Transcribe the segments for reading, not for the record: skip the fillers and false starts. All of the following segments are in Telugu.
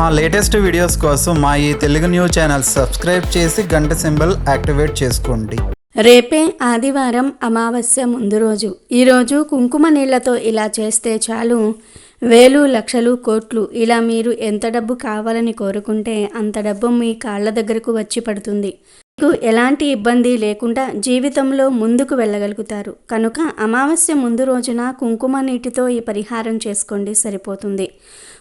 మా లేటెస్ట్ వీడియోస్ కోసం మా ఈ తెలుగు న్యూస్ ఛానల్ సబ్స్క్రైబ్ చేసి గంట సింబల్ యాక్టివేట్ చేసుకోండి. రేపే ఆదివారం అమావాస్య ముందు రోజు. ఈరోజు కుంకుమ నీళ్లతో ఇలా చేస్తే చాలు వేలు లక్షలు కోట్లు ఇలా మీరు ఎంత డబ్బు కావాలని కోరుకుంటే అంత డబ్బు మీ కాళ్ళ దగ్గరకు వచ్చి పడుతుంది. మీకు ఎలాంటి ఇబ్బంది లేకుండా జీవితంలో ముందుకు వెళ్ళగలుగుతారు. కనుక అమావాస్య ముందు రోజున కుంకుమ నీటితో ఈ పరిహారం చేసుకోండి, సరిపోతుంది.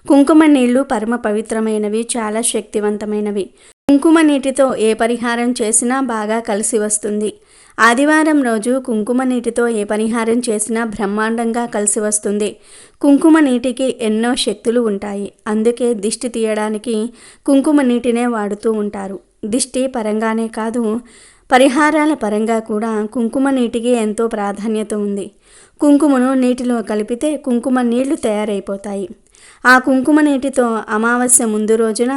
కుంకుమ నీళ్లు పరమ పవిత్రమైనవి, చాలా శక్తివంతమైనవి. కుంకుమ నీటితో ఏ పరిహారం చేసినా బాగా కలిసి వస్తుంది. ఆదివారం రోజు కుంకుమ నీటితో ఏ పరిహారం చేసినా బ్రహ్మాండంగా కలిసి వస్తుంది. కుంకుమ నీటికి ఎన్నో శక్తులు ఉంటాయి. అందుకే దిష్టి తీయడానికి కుంకుమ నీటినే వాడుతూ ఉంటారు. దిష్టి పరంగానే కాదు, పరిహారాల పరంగా కూడా కుంకుమ నీటికి ఎంతో ప్రాధాన్యత ఉంది. కుంకుమను నీటిలో కలిపితే కుంకుమ నీళ్లు తయారైపోతాయి. ఆ కుంకుమ నీటితో అమావాస్య ముందు రోజున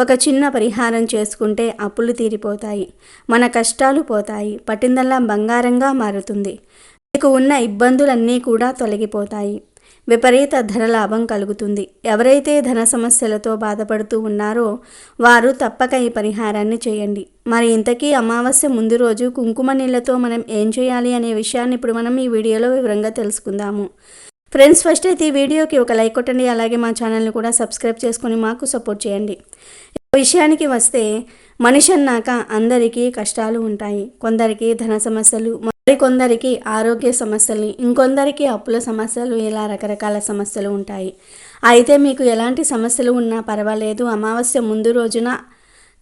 ఒక చిన్న పరిహారం చేసుకుంటే అప్పులు తీరిపోతాయి, మన కష్టాలు పోతాయి, పట్టిందల్లా బంగారంగా మారుతుంది. మీకు ఉన్న ఇబ్బందులన్నీ కూడా తొలగిపోతాయి. విపరీత ధనలాభం కలుగుతుంది. ఎవరైతే ధన సమస్యలతో బాధపడుతూ ఉన్నారో వారు తప్పక ఈ పరిహారాన్ని చేయండి. మరి ఇంతకీ అమావాస్య ముందు రోజు కుంకుమ నీళ్లతో మనం ఏం చేయాలి అనే విషయాన్ని ఇప్పుడు మనం ఈ వీడియోలో వివరంగా తెలుసుకుందాము. ఫ్రెండ్స్, ఫస్ట్ అయితే ఈ వీడియోకి ఒక లైక్ కొట్టండి. అలాగే మా ఛానల్ని కూడా సబ్స్క్రైబ్ చేసుకొని మాకు సపోర్ట్ చేయండి. విషయానికి వస్తే మనిషి అన్నాక అందరికీ కష్టాలు ఉంటాయి. కొందరికి ధన సమస్యలు, మరికొందరికి ఆరోగ్య సమస్యలు, ఇంకొందరికి అప్పుల సమస్యలు, ఇలా రకరకాల సమస్యలు ఉంటాయి. అయితే మీకు ఎలాంటి సమస్యలు ఉన్నా పర్వాలేదు, అమావాస్య ముందు రోజున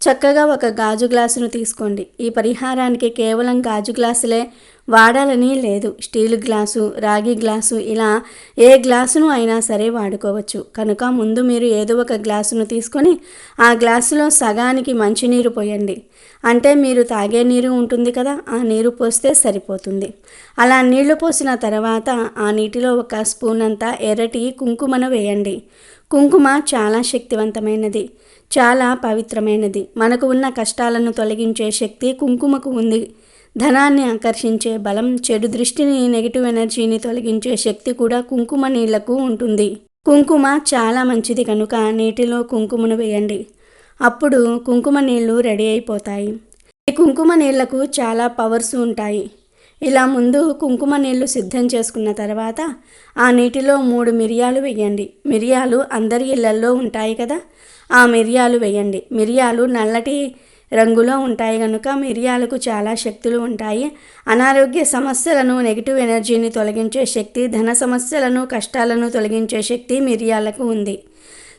చక్కగా ఒక గాజు గ్లాసును తీసుకోండి. ఈ పరిహారానికి కేవలం గాజు గ్లాసులే వాడాలని లేదు. స్టీల్ గ్లాసు, రాగి గ్లాసు, ఇలా ఏ గ్లాసును అయినా సరే వాడుకోవచ్చు. కనుక ముందు మీరు ఏదో ఒక గ్లాసును తీసుకొని ఆ గ్లాసులో సగానికి మంచినీరు పోయండి. అంటే మీరు తాగే నీరు ఉంటుంది కదా, ఆ నీరు పోస్తే సరిపోతుంది. అలా నీళ్లు పోసిన తర్వాత ఆ నీటిలో ఒక స్పూన్ అంతా ఎర్రటి కుంకుమను వేయండి. కుంకుమ చాలా శక్తివంతమైనది, చాలా పవిత్రమైనది. మనకు ఉన్న కష్టాలను తొలగించే శక్తి కుంకుమకు ఉంది. ధనాన్ని ఆకర్షించే బలం, చెడు దృష్టిని, నెగిటివ్ ఎనర్జీని తొలగించే శక్తి కూడా కుంకుమ నీళ్లకు ఉంటుంది. కుంకుమ చాలా మంచిది కనుక నీటిలో కుంకుమను వేయండి. అప్పుడు కుంకుమ నీళ్లు రెడీ అయిపోతాయి. ఈ కుంకుమ నీళ్లకు చాలా పవర్స్ ఉంటాయి. ఇలా ముందు కుంకుమ నీళ్లు సిద్ధం చేసుకున్న తర్వాత ఆ నీటిలో 3 మిరియాలు వేయండి. మిరియాలు అందరి ఇళ్లల్లో ఉంటాయి కదా, ఆ మిరియాలు వేయండి. మిరియాలు నల్లటి రంగులో ఉంటాయి కనుక మిరియాలకు చాలా శక్తులు ఉంటాయి. అనారోగ్య సమస్యలను, నెగిటివ్ ఎనర్జీని తొలగించే శక్తి, ధన సమస్యలను, కష్టాలను తొలగించే శక్తి మిరియాలకు ఉంది.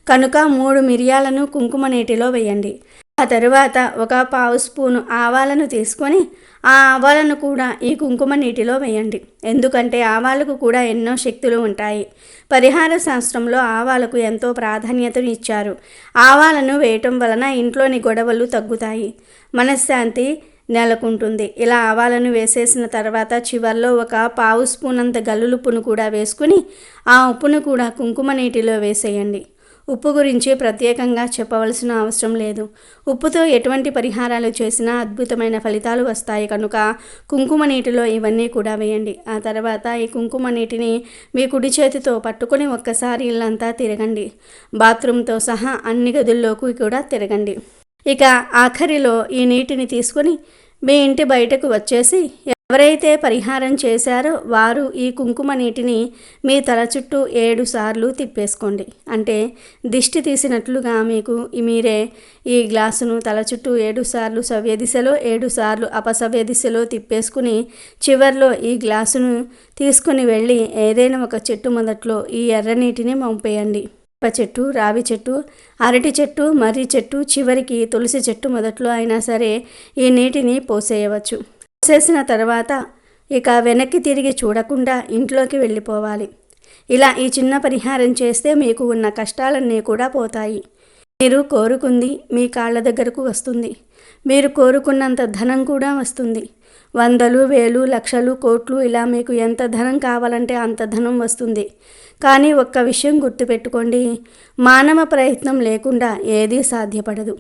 కనుక 3 మిరియాలను కుంకుమ నీటిలో వేయండి. ఆ తరువాత ఒక పావు స్పూను ఆవాలను తీసుకొని ఆ ఆవాలను కూడా ఈ కుంకుమ నీటిలో వేయండి. ఎందుకంటే ఆవాలకు కూడా ఎన్నో శక్తులు ఉంటాయి. పరిహార శాస్త్రంలో ఆవాలకు ఎంతో ప్రాధాన్యతను ఇచ్చారు. ఆవాలను వేయటం వలన ఇంట్లోని గొడవలు తగ్గుతాయి, మనశ్శాంతి నెలకొంటుంది. ఇలా ఆవాలను వేసేసిన తర్వాత చివర్లో ఒక పావు స్పూన్ అంత గల్లులుప్పును కూడా వేసుకుని ఆ ఉప్పును కూడా కుంకుమ నీటిలో వేసేయండి. ఉప్పు గురించి ప్రత్యేకంగా చెప్పవలసిన అవసరం లేదు. ఉప్పుతో ఎటువంటి పరిహారాలు చేసినా అద్భుతమైన ఫలితాలు వస్తాయి కనుక కుంకుమ నీటిలో ఇవన్నీ కూడా వేయండి. ఆ తర్వాత ఈ కుంకుమ నీటిని మీ కుడి చేతితో పట్టుకొని ఒక్కసారి ఇల్లంతా తిరగండి. బాత్రూమ్తో సహా అన్ని గదుల్లోకి కూడా తిరగండి. ఇక ఆఖరిలో ఈ నీటిని తీసుకొని మీ ఇంటి బయటకు వచ్చేసి ఎవరైతే పరిహారం చేశారో వారు ఈ కుంకుమ నీటిని మీ తల చుట్టూ 7 సార్లు తిప్పేసుకోండి. అంటే దిష్టి తీసినట్లుగా మీకు మీరే ఈ గ్లాసును తల చుట్టూ 7 సార్లు సవ్య దిశలో, 7 సార్లు అపసవ్య దిశలో తిప్పేసుకుని చివర్లో ఈ గ్లాసును తీసుకుని వెళ్ళి ఏదైనా ఒక చెట్టు మొదట్లో ఈ ఎర్ర నీటిని పంపేయండి. వేప చెట్టు, రావి చెట్టు, అరటి చెట్టు, మర్రి చెట్టు, చివరికి తులసి చెట్టు మొదట్లో అయినా సరే ఈ నీటిని పోసేయవచ్చు. చేసిన తర్వాత ఇక వెనక్కి తిరిగి చూడకుండా ఇంట్లోకి వెళ్ళిపోవాలి. ఇలా ఈ చిన్న పరిహారం చేస్తే మీకు ఉన్న కష్టాలన్నీ కూడా పోతాయి. మీరు కోరుకుంది మీ కాళ్ళ దగ్గరకు వస్తుంది. మీరు కోరుకున్నంత ధనం కూడా వస్తుంది. వందలు, వేలు, లక్షలు, కోట్లు, ఇలా మీకు ఎంత ధనం కావాలంటే అంత ధనం వస్తుంది. కానీ ఒక్క విషయం గుర్తుపెట్టుకోండి, మానవ ప్రయత్నం లేకుండా ఏదీ సాధ్యపడదు.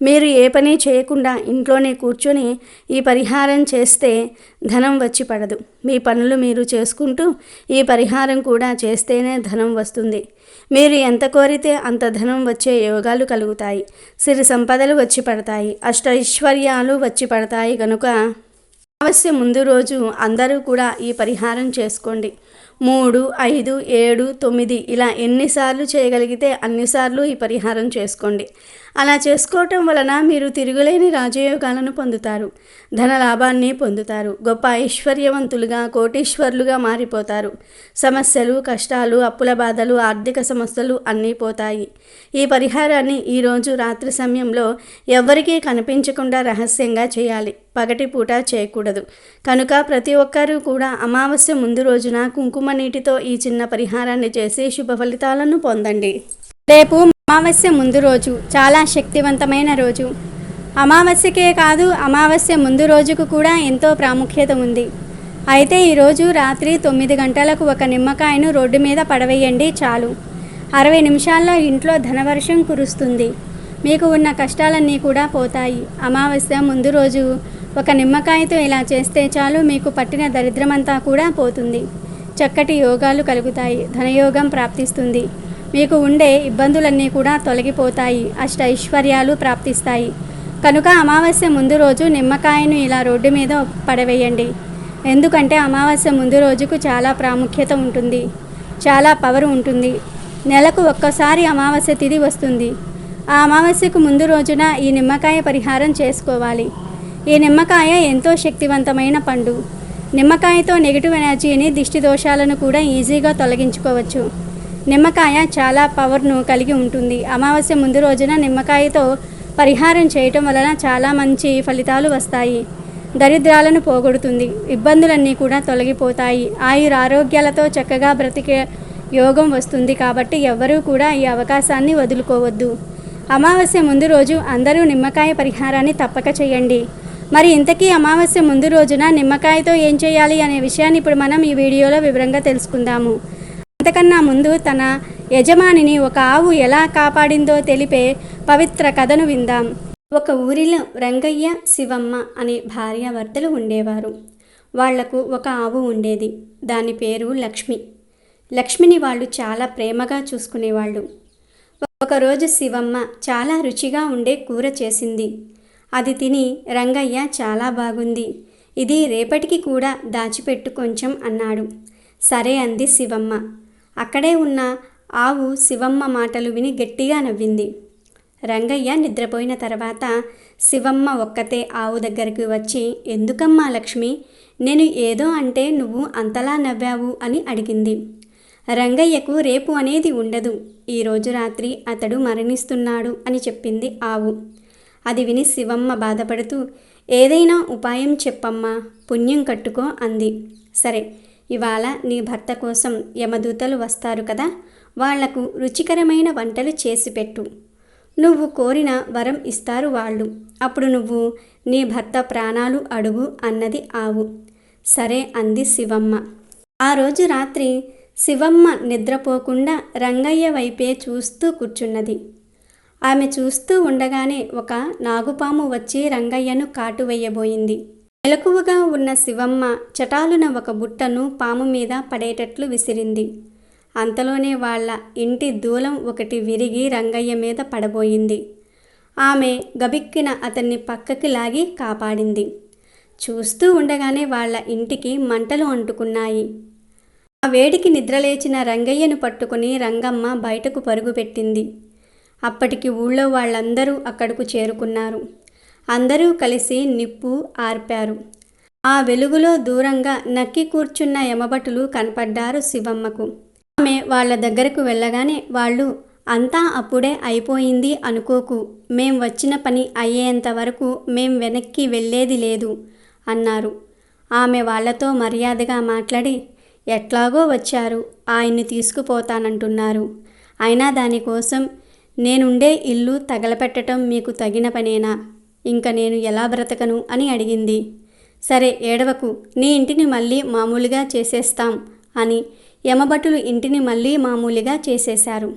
మీరు ఏ పని చేయకుండా ఇంట్లోనే కూర్చొని ఈ పరిహారం చేస్తే ధనం వచ్చి పడదు. మీ పనులు మీరు చేసుకుంటూ ఈ పరిహారం కూడా చేస్తేనే ధనం వస్తుంది. మీరు ఎంత కోరితే అంత ధనం వచ్చే యోగాలు కలుగుతాయి. సిరి సంపదలు వచ్చి పడతాయి. అష్టైశ్వర్యాలు వచ్చి పడతాయి. కనుక అమావాస్య ముందు రోజు అందరూ కూడా ఈ పరిహారం చేసుకోండి. 3, 5, 7, 9 ఇలా ఎన్నిసార్లు చేయగలిగితే అన్నిసార్లు ఈ పరిహారం చేసుకోండి. అలా చేసుకోవటం వలన మీరు తిరుగులేని రాజయోగాలను పొందుతారు. ధన లాభాన్ని పొందుతారు. గొప్ప ఐశ్వర్యవంతులుగా, కోటీశ్వరులుగా మారిపోతారు. సమస్యలు, కష్టాలు, అప్పుల బాధలు, ఆర్థిక సమస్యలు అన్నీ పోతాయి. ఈ పరిహారాన్ని ఈరోజు రాత్రి సమయంలో ఎవ్వరికీ కనిపించకుండా రహస్యంగా చేయాలి. పగటిపూట చేయకూడదు. కనుక ప్రతి ఒక్కరూ కూడా అమావాస్య ముందు రోజున కుంకుమ నీటితో ఈ చిన్న పరిహారాన్ని చేసి శుభ ఫలితాలను పొందండి. రేపు అమావాస్య ముందు రోజు చాలా శక్తివంతమైన రోజు. అమావాస్యకే కాదు, అమావాస్య ముందు రోజుకు కూడా ఎంతో ప్రాముఖ్యత ఉంది. అయితే ఈరోజు రాత్రి 9 గంటలకు ఒక నిమ్మకాయను రోడ్డు మీద పడవేయండి చాలు. 60 నిమిషాల్లో ఇంట్లో ధనవర్షం కురుస్తుంది. మీకు ఉన్న కష్టాలన్నీ కూడా పోతాయి. అమావాస్య ముందు రోజు ఒక నిమ్మకాయతో ఇలా చేస్తే చాలు, మీకు పట్టిన దరిద్రమంతా కూడా పోతుంది. చక్కటి యోగాలు కలుగుతాయి. ధనయోగం ప్రాప్తిస్తుంది. మీకు ఉండే ఇబ్బందులన్నీ కూడా తొలగిపోతాయి. అష్టైశ్వర్యాలు ప్రాప్తిస్తాయి. కనుక అమావాస్య ముందు రోజు నిమ్మకాయను ఇలా రోడ్డు మీద పడవేయండి. ఎందుకంటే అమావాస్య ముందు రోజుకు చాలా ప్రాముఖ్యత ఉంటుంది. చాలా పవర్ ఉంటుంది. నెలకు ఒక్కసారి అమావాస్య తిథి వస్తుంది. ఆ అమావాస్యకు ముందు రోజున ఈ నిమ్మకాయ పరిహారం చేసుకోవాలి. ఈ నిమ్మకాయ ఎంతో శక్తివంతమైన పండు. నిమ్మకాయతో నెగిటివ్ ఎనర్జీని, దిష్టి దోషాలను కూడా ఈజీగా తొలగించుకోవచ్చు. నిమ్మకాయ చాలా పవర్ను కలిగి ఉంటుంది. అమావాస్య ముందు రోజున నిమ్మకాయతో పరిహారం చేయటం వలన చాలా మంచి ఫలితాలు వస్తాయి. దరిద్రాలను పోగొడుతుంది. ఇబ్బందులన్నీ కూడా తొలగిపోతాయి. ఆరోగ్యాలతో చక్కగా బ్రతికే యోగం వస్తుంది. కాబట్టి ఎవ్వరూ కూడా ఈ అవకాశాన్ని వదులుకోవద్దు. అమావాస్య ముందు రోజు అందరూ నిమ్మకాయ పరిహారాన్ని తప్పక చేయండి. మరి ఇంతకీ అమావాస్య ముందు రోజున నిమ్మకాయతో ఏం చేయాలి అనే విషయాన్ని ఇప్పుడు మనం ఈ వీడియోలో వివరంగా తెలుసుకుందాము. అంతకన్నా ముందు తన యజమానిని ఒక ఆవు ఎలా కాపాడిందో తెలిపే పవిత్ర కథను విందాం. ఒక ఊరిలో రంగయ్య, శివమ్మ అనే భార్యాభర్తలు ఉండేవారు. వాళ్లకు ఒక ఆవు ఉండేది. దాని పేరు లక్ష్మి. లక్ష్మిని వాళ్ళు చాలా ప్రేమగా చూసుకునేవాళ్ళు. ఒకరోజు శివమ్మ చాలా రుచిగా ఉండే కూర చేసింది. అది తిని రంగయ్య చాలా బాగుంది, ఇది రేపటికి కూడా దాచిపెట్టు కొంచెం అన్నాడు. సరే అంది శివమ్మ. అక్కడే ఉన్న ఆవు శివమ్మ మాటలు విని గట్టిగా నవ్వింది. రంగయ్య నిద్రపోయిన తర్వాత శివమ్మ ఒక్కతే ఆవు దగ్గరికి వచ్చి, ఎందుకమ్మా లక్ష్మి, నేను ఏదో అంటే నువ్వు అంతలా నవ్వావు అని అడిగింది. రంగయ్యకు రేపు అనేది ఉండదు, ఈరోజు రాత్రి అతడు మరణిస్తున్నాడు అని చెప్పింది ఆవు. అది విని శివమ్మ బాధపడుతూ, ఏదైనా ఉపాయం చెప్పమ్మా, పుణ్యం కట్టుకో అంది. సరే, ఇవాళ నీ భర్త కోసం యమదూతలు వస్తారు కదా, వాళ్లకు రుచికరమైన వంటలు చేసి పెట్టు. నువ్వు కోరిన వరం ఇస్తారు వాళ్ళు. అప్పుడు నువ్వు నీ భర్త ప్రాణాలు అడుగు అన్నది ఆవు. సరే అంది శివమ్మ. ఆ రోజు రాత్రి శివమ్మ నిద్రపోకుండా రంగయ్య వైపే చూస్తూ కూర్చున్నది. ఆమె చూస్తూ ఉండగానే ఒక నాగుపాము వచ్చి రంగయ్యను కాటు వేయబోయింది. మెలకువగా ఉన్న శివమ్మ చటాలున ఒక బుట్టను పాము మీద పడేటట్లు విసిరింది. అంతలోనే వాళ్ళ ఇంటి దూలం ఒకటి విరిగి రంగయ్య మీద పడబోయింది. ఆమె గబిక్కిన అతన్ని పక్కకి లాగి కాపాడింది. చూస్తూ ఉండగానే వాళ్ళ ఇంటికి మంటలు అంటుకున్నాయి. ఆ వేడికి నిద్రలేచిన రంగయ్యను పట్టుకుని రంగమ్మ బయటకు పరుగుపెట్టింది. అప్పటికి ఊళ్ళో వాళ్ళందరూ అక్కడకు చేరుకున్నారు. అందరూ కలిసి నిప్పు ఆర్పారు. ఆ వెలుగులో దూరంగా నక్కి కూర్చున్న యమభటులు కనపడ్డారు శివమ్మకు. ఆమె వాళ్ళ దగ్గరకు వెళ్ళగానే వాళ్ళు, అంతా అప్పుడే అయిపోయింది అనుకోకు, మేం వచ్చిన పని అయ్యేంత వరకు మేం వెనక్కి వెళ్ళేది లేదు అన్నారు. ఆమె వాళ్లతో మర్యాదగా మాట్లాడి, ఎట్లాగో వచ్చారు, ఆయన్ని తీసుకుపోతానంటున్నారు, అయినా దానికోసం నేనుండే ఇల్లు తగలపెట్టడం మీకు తగిన పనేనా, ఇంక నేను ఎలా బ్రతకను అని అడిగింది. సరే ఏడవకు, నీ ఇంటిని మళ్ళీ మామూలుగా చేసేస్తాం అని యమభటులు ఇంటిని మళ్ళీ మామూలుగా చేసేశారు.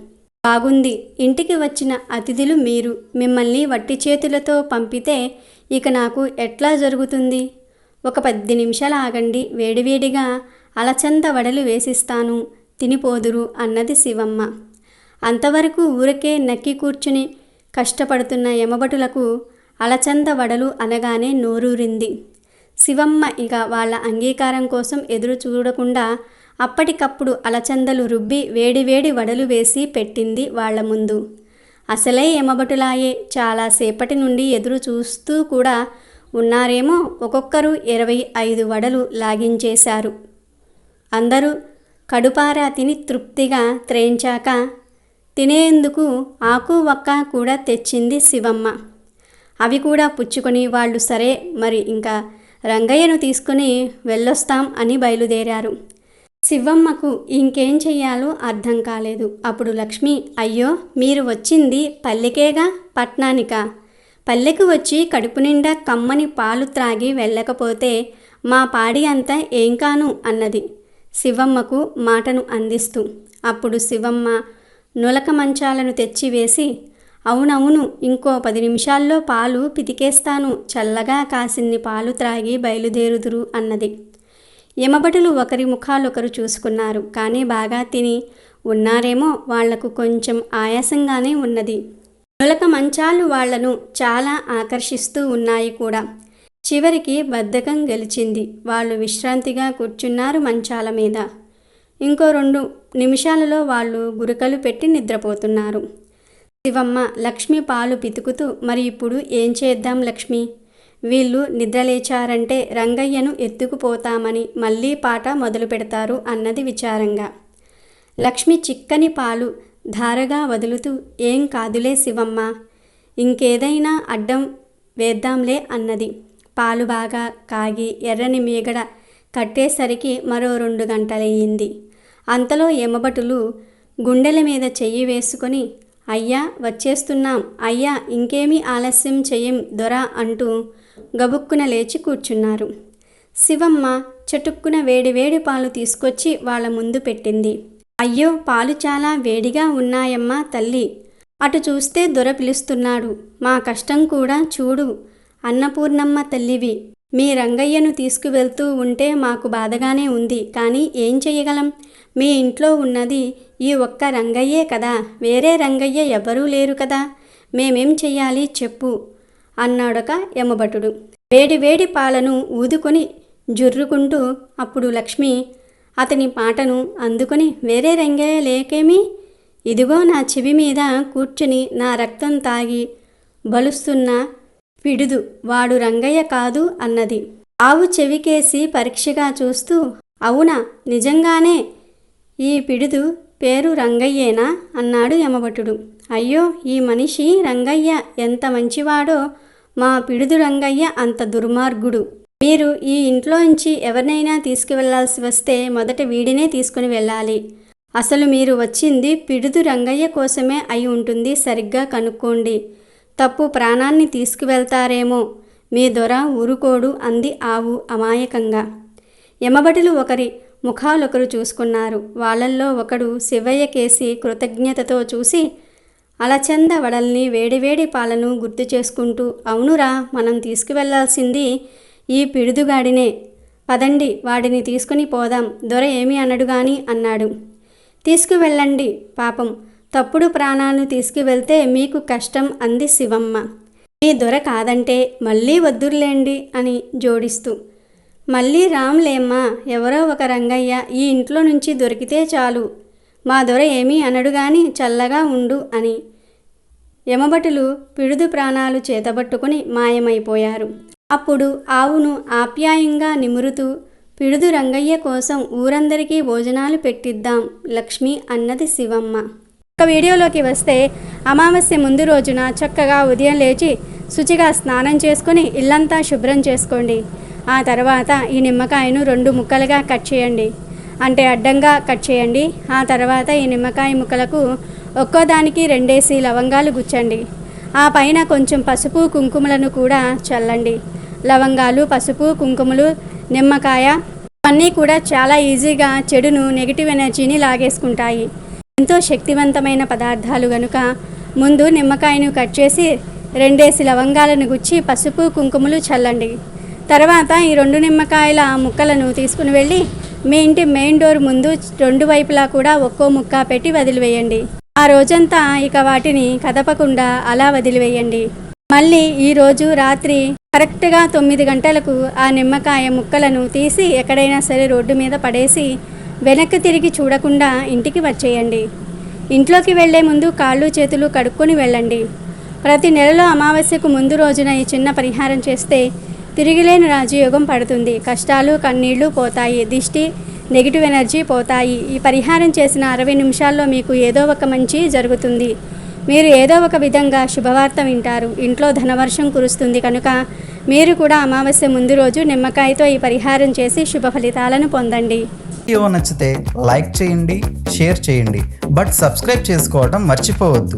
బాగుంది. ఇంటికి వచ్చిన అతిథులు మీరు. మిమ్మల్ని వట్టి చేతులతో పంపితే ఇక నాకు ఎట్లా జరుగుతుంది? ఒక 10 నిమిషాలు ఆగండి, వేడివేడిగా అలచంద వడలు వేసిస్తాను, తినిపోదురు అన్నది శివమ్మ. అంతవరకు ఊరకే నక్కి కూర్చుని కష్టపడుతున్న యమభటులకు అలచంద వడలు అనగానే నోరూరింది. శివమ్మ ఇక వాళ్ళ అంగీకారం కోసం ఎదురు చూడకుండా అప్పటికప్పుడు అలచందలు రుబ్బి వేడివేడి వడలు వేసి పెట్టింది వాళ్ల ముందు. అసలే యమభటులాయే చాలాసేపటి నుండి ఎదురు చూస్తూ కూడా ఉన్నారేమో. ఒక్కొక్కరు 25 వడలు లాగించేశారు. అందరూ కడుపారా తిని తృప్తిగా త్రేంచాక తినేందుకు ఆకు వక్క కూడా తెచ్చింది శివమ్మ. అవి కూడా పుచ్చుకొని వాళ్ళు సరే మరి ఇంకా రంగయ్యను తీసుకుని వెళ్ళొస్తాం అని బయలుదేరారు. శివమ్మకు ఇంకేం చెయ్యాలో అర్థం కాలేదు. అప్పుడు లక్ష్మి, అయ్యో మీరు వచ్చింది పల్లెకేగా, పట్నానికా? పల్లెకు వచ్చి కడుపు నిండా కమ్మని పాలు త్రాగి వెళ్ళకపోతే మా పాడి అంతా ఏం కాను అన్నది శివమ్మకు మాటను అందిస్తూ. అప్పుడు శివమ్మ నులక మంచాలను తెచ్చివేసి, అవునవును, ఇంకో 10 నిమిషాల్లో పాలు పితికేస్తాను, చల్లగా కాసిన్ని పాలు త్రాగి బయలుదేరుదురు అన్నది. యమభటులు ఒకరి ముఖాలొకరు చూసుకున్నారు. కానీ బాగా తిని ఉన్నారేమో, వాళ్లకు కొంచెం ఆయాసంగానే ఉన్నది. నులక మంచాలు వాళ్లను చాలా ఆకర్షిస్తూ ఉన్నాయి కూడా. చివరికి బద్ధకం గెలిచింది. వాళ్ళు విశ్రాంతిగా కూర్చున్నారు మంచాల మీద. ఇంకో 2 నిమిషాలలో వాళ్ళు గురకలు పెట్టి నిద్రపోతున్నారు. శివమ్మ లక్ష్మి పాలు పితుకుతూ, మరి ఇప్పుడు ఏం చేద్దాం లక్ష్మి? వీళ్ళు నిద్రలేచారంటే రంగయ్యను ఎత్తుకుపోతామని మళ్ళీ పాట మొదలు పెడతారు అన్నది విచారంగా. లక్ష్మి చిక్కని పాలు ధారగా వదులుతూ, ఏం కాదులే శివమ్మ, ఇంకేదైనా అడ్డం వేద్దాంలే అన్నది. పాలు బాగా కాగి ఎర్రని మీగడ కట్టేసరికి మరో 2 గంటలయ్యింది. అంతలో యమభటులు గుండెల మీద చెయ్యి వేసుకొని, అయ్యా వచ్చేస్తున్నాం, అయ్యా ఇంకేమీ ఆలస్యం చెయ్యం దొరా అంటూ గబుక్కున లేచి కూర్చున్నారు. శివమ్మ చటుక్కున వేడివేడి పాలు తీసుకొచ్చి వాళ్ళ ముందు పెట్టింది. అయ్యో పాలు చాలా వేడిగా ఉన్నాయమ్మా తల్లి, అటు చూస్తే దొర పిలుస్తున్నాడు, మా కష్టం కూడా చూడు, అన్నపూర్ణమ్మ తల్లివి, మీ రంగయ్యను తీసుకువెళ్తూ ఉంటే మాకు బాధగానే ఉంది, కానీ ఏం చెయ్యగలం? మీ ఇంట్లో ఉన్నది ఈ ఒక్క రంగయ్యే కదా, వేరే రంగయ్య ఎవరూ లేరు కదా, మేమేం చెయ్యాలి చెప్పు అన్నాడొక యమభటుడు. వేడి పాలను ఊదుకొని జుర్రుకుంటూ. అప్పుడు లక్ష్మి అతని మాటను అందుకొని, వేరే రంగయ్య లేకేమి, ఇదిగో నా చెవి మీద కూర్చుని నా రక్తం తాగి బలుస్తున్న పిడుదు వాడు రంగయ్య కాదు అన్నది. ఆవు చెవికేసి పరీక్షగా చూస్తూ, అవునా, నిజంగానే ఈ పిడుదు పేరు రంగయ్యేనా అన్నాడు యమభటుడు. అయ్యో ఈ మనిషి రంగయ్య ఎంత మంచివాడో, మా పిడుదు రంగయ్య అంత దుర్మార్గుడు. మీరు ఈ ఇంట్లోంచి ఎవరినైనా తీసుకువెళ్లాల్సి వస్తే మొదట వీడినే తీసుకుని వెళ్ళాలి. అసలు మీరు వచ్చింది పిడుదు రంగయ్య కోసమే అయి ఉంటుంది, సరిగ్గా కనుక్కోండి. తప్పు ప్రాణాన్ని తీసుకువెళ్తారేమో, మీ దొర ఊరుకోడు అంది ఆవు అమాయకంగా. యమభటులు ఒకరి ముఖాలొకరు చూసుకున్నారు. వాళ్ళల్లో ఒకడు శివయ్య కేసి కృతజ్ఞతతో చూసి అలచంద వడల్ని వేడివేడి పాలను గుర్తు చేసుకుంటూ, అవునురా, మనం తీసుకువెళ్లాల్సింది ఈ పిడుదుగాడినే, పదండి వాడిని తీసుకుని పోదాం, దొర ఏమీ అనడు గాని అన్నాడు. తీసుకువెళ్ళండి, పాపం తప్పుడు ప్రాణాలను తీసుకువెళ్తే మీకు కష్టం అంది శివమ్మ. మీ దొర కాదంటే మళ్ళీ వద్దుర్లేండి అని జోడిస్తూ. మళ్ళీ రాంలేమ్మా, ఎవరో ఒక రంగయ్య ఈ ఇంట్లో నుంచి దొరికితే చాలు, మా దొర ఏమీ అనడు గాని చల్లగా ఉండు అని యమభటులు పిడుదు ప్రాణాలు చేతబట్టుకుని మాయమైపోయారు. అప్పుడు ఆవును ఆప్యాయంగా నిమురుతూ, పిడుదు రంగయ్య కోసం ఊరందరికీ భోజనాలు పెట్టిద్దాం లక్ష్మి అన్నది శివమ్మ. ఒక వీడియోలోకి వస్తే, అమావాస్య ముందు రోజున చక్కగా ఉదయం లేచి శుచిగా స్నానం చేసుకుని ఇల్లంతా శుభ్రం చేసుకోండి. ఆ తర్వాత ఈ నిమ్మకాయను 2 ముక్కలుగా కట్ చేయండి, అంటే అడ్డంగా కట్ చేయండి. ఆ తర్వాత ఈ నిమ్మకాయ ముక్కలకు ఒక్కోదానికి 2 లవంగాలు గుచ్చండి. ఆ పైన కొంచెం పసుపు కుంకుమలను కూడా చల్లండి. లవంగాలు, పసుపు, కుంకుమలు, నిమ్మకాయ అన్నీ కూడా చాలా ఈజీగా చెడును, నెగిటివ్ ఎనర్జీని లాగేసుకుంటాయి. ఎంతో శక్తివంతమైన పదార్థాలు గనుక ముందు నిమ్మకాయను కట్ చేసి 2 లవంగాలను గుచ్చి పసుపు కుంకుమలు చల్లండి. తర్వాత ఈ 2 నిమ్మకాయల ముక్కలను తీసుకుని వెళ్ళి మీ ఇంటి మెయిన్ డోర్ ముందు 2 వైపులా కూడా ఒక్కో ముక్క పెట్టి వదిలివేయండి. ఆ రోజంతా ఇక వాటిని కదపకుండా అలా వదిలివేయండి. మళ్ళీ ఈరోజు రాత్రి కరెక్ట్గా 9 గంటలకు ఆ నిమ్మకాయ ముక్కలను తీసి ఎక్కడైనా సరే రోడ్డు మీద పడేసి వెనక్కి తిరిగి చూడకుండా ఇంటికి వచ్చేయండి. ఇంట్లోకి వెళ్లే ముందు కాళ్ళు చేతులు కడుక్కొని వెళ్ళండి. ప్రతి నెలలో అమావాస్యకు ముందు రోజున ఈ చిన్న పరిహారం చేస్తే తిరిగిలేని రాజయోగం పడుతుంది. కష్టాలు కన్నీళ్లు పోతాయి. దిష్టి నెగిటివ్ ఎనర్జీ పోతాయి. ఈ పరిహారం చేసిన 60 నిమిషాల్లో మీకు ఏదో ఒక మంచి జరుగుతుంది. మీరు ఏదో ఒక విధంగా శుభవార్త వింటారు. ఇంట్లో ధనవర్షం కురుస్తుంది కనుక మీరు కూడా అమావాస్య ముందు రోజు నిమ్మకాయతో ఈ పరిహారం చేసి శుభ ఫలితాలను పొందండి. వీడియో నచ్చితే లైక్ చేయండి, షేర్ చేయండి, బట్ సబ్స్క్రైబ్ చేసుకోవడం మర్చిపోవద్దు.